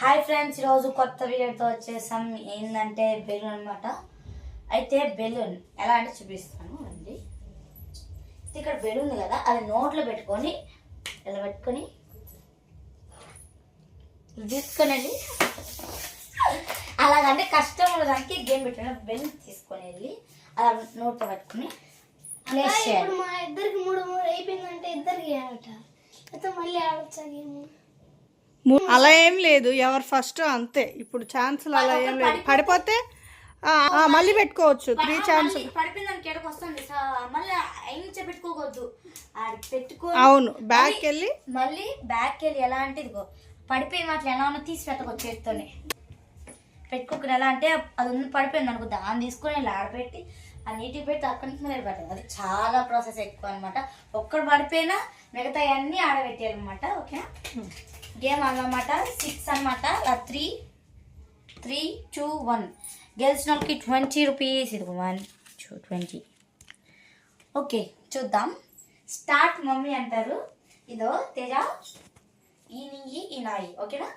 Hi friends, ఈరోజు కొత్త వీడియోతో వచ్చేసాం. ఏంటంటే బెలూన్ అనమాట. అయితే బెలూన్ ఎలా అంటే చూపిస్తాను అండి. ఇక్కడ బెలూన్ కదా, అది నోట్లో పెట్టుకొని ఇలా పెట్టుకొని తీసుకొని అలాగంటే కష్టం దానికి గేమ్ పెట్టిన బెలూన్ తీసుకొని వెళ్ళి అలా నోట్లో పెట్టుకొని ప్లేస్ చేయాలి. మా ఇద్దరికి మూడు అయిపోయిందంటే ఇద్దరికి అయితే మళ్ళీ ఆడొచ్చా గేమ్? అలా ఏం లేదు, ఎవరు ఫస్ట్ అంతే. ఇప్పుడు ఛాన్సులు అలా ఏం లేదు. పడిపోతే మళ్ళీ పెట్టుకోవచ్చు. 3 ఛాన్సులు పడిపోయిందానికి ఎక్కడికి వస్తుంది, మళ్ళీ అయినా పెట్టుకోవద్దు. పెట్టుకో అవును, బ్యాక్ వెళ్ళి మళ్ళీ బ్యాక్ వెళ్ళి ఎలా అంటే ఇదిగో పడిపోయిన వాటిని ఎలా ఉన్నా తీసి పెట్టకూడదు. చేతితోనే పెట్టుకోకుండా ఎలా అంటే అది పడిపోయింది అనుకో, దాన్ని తీసుకొని ఇలా ఆడపెట్టి ఆ నీటికి పెట్టి అక్కడి నుంచి మళ్ళీ పెట్టాలి. అది చాలా ప్రాసెస్ ఎక్కువ అనమాట. ఒక్కడు పడిపోయినా మిగతా అన్నీ ఆడబెట్టాలన్నమాట. ఓకేనా? గేమ్ అన్నమాట 6 అనమాట. 3, 2, 1 గెలిచిన వాళ్ళకి 20 రూపీస్. ఇది 1, 2, 20. ఓకే, చూద్దాం. స్టార్ట్ మమ్మీ అంటారు. ఇదో తేజ, ఈ నీ ఈ నాయి. ఓకేనా?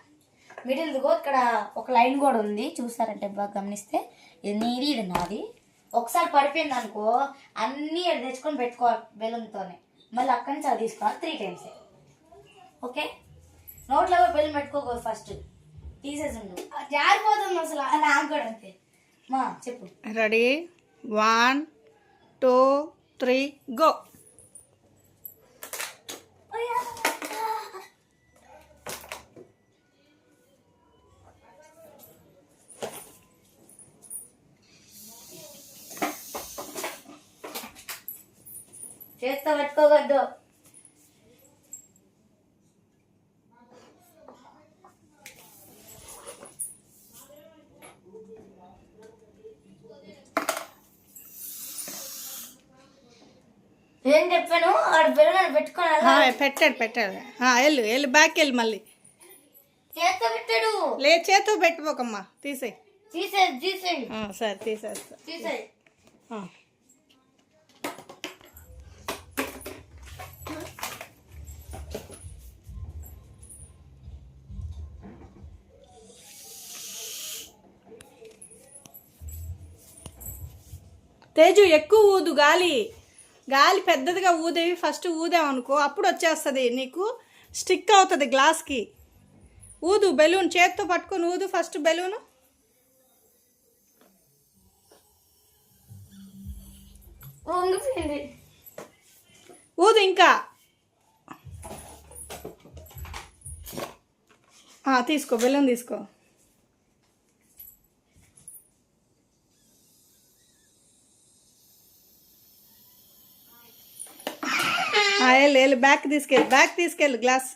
మిడిల్ దిగో, ఇక్కడ ఒక లైన్ కూడా ఉంది, చూసారంటే బాగా గమనిస్తే. ఇది నీది, ఇది నాది. ఒకసారి పడిపోయింది అనుకో, అన్నీ తెచ్చుకొని పెట్టుకోవాలి బెలూన్తోనే. మళ్ళీ అక్కడి నుంచి అది తీసుకోవాలి 3 టైమ్స్. ఓకే? నోట్లో బెలూన్ పెట్టుకోకూడదు, ఫస్ట్ తీసేసి ఉండు, జారిపోతుంది అసలు. నాకు కూడా అంతే. మా చెప్పు. రెడీ? 1, 2, 3 గో. చేత్తో పెట్టుకోవద్దు. ఏం చెప్పాను? ఆడ బెలూన్ పెట్టుకోవాలి. పెట్టాడు. వెళ్ళు బ్యాక్ వెళ్ళి మళ్ళీ చేత్తో పెట్టాడు. లేదు, చేతితో పెట్టుకోకమ్మా, తీసేయి. తీసేయి. సరే, తీసేస్తా. తీసేయి. తేజు, ఎక్కువ ఊదు. గాలి పెద్దదిగా ఊదేవి. ఫస్ట్ ఊదామనుకో, అప్పుడు వచ్చేస్తుంది నీకు, స్టిక్ అవుతుంది గ్లాస్కి. ఊదు బెలూన్, చేత్తో పట్టుకొని ఊదు ఫస్ట్ బెలూను. ఊదు ఇంకా. తీసుకో, బెలూన్ తీసుకో. వెళ్ళు బ్యాక్ తీసుకెళ్ళు గ్లాస్.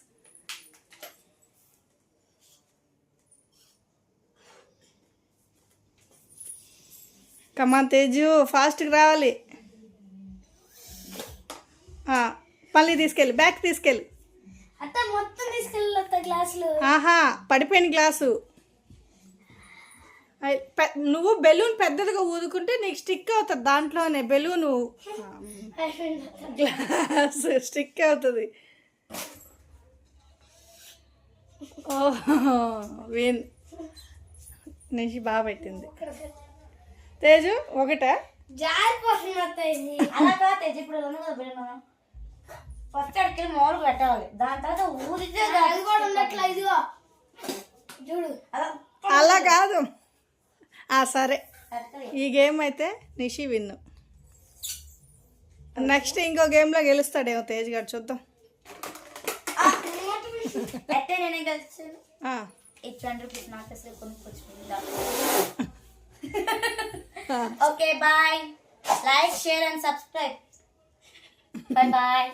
కమాన్ తేజు, ఫాస్ట్గా రావాలి. మళ్ళీ తీసుకెళ్ళి బ్యాక్ తీసుకెళ్ళి. మొత్తం తీసుకెళ్ళి గ్లాసులు. పడిపోయిన గ్లాసు. నువ్వు బెలూన్ పెద్దదిగా ఊదుకుంటే నీకు స్టిక్ అవుతుంది, దాంట్లోనే బెలూను గ్లాస్ స్టిక్ అవుతుంది. విన్ నుంచి బాగా పెట్టింది. తేజు ఒకటే జారిపోతుంది. అలాగా తేజు ఇప్పుడు బెలూన్ ఫస్ట్ అడికి మామూలుగా పెట్టాలి, దాని తర్వాత ఊరితే కూడా ఉన్నట్ల. ఇదిగో చూడు, అలా కాదు. సరే, ఈ గేమ్ అయితే నిషి విన్ను. నెక్స్ట్ ఇంకో గేమ్లో గెలుస్తాడేమో తేజ్ గారు, చూద్దాం. నేనే గెలిచాను. 800 రూపీస్ నాకు అసలు కొనుక్కొచ్చుకుంటా. Okay, bye. Like, share and subscribe. Bye.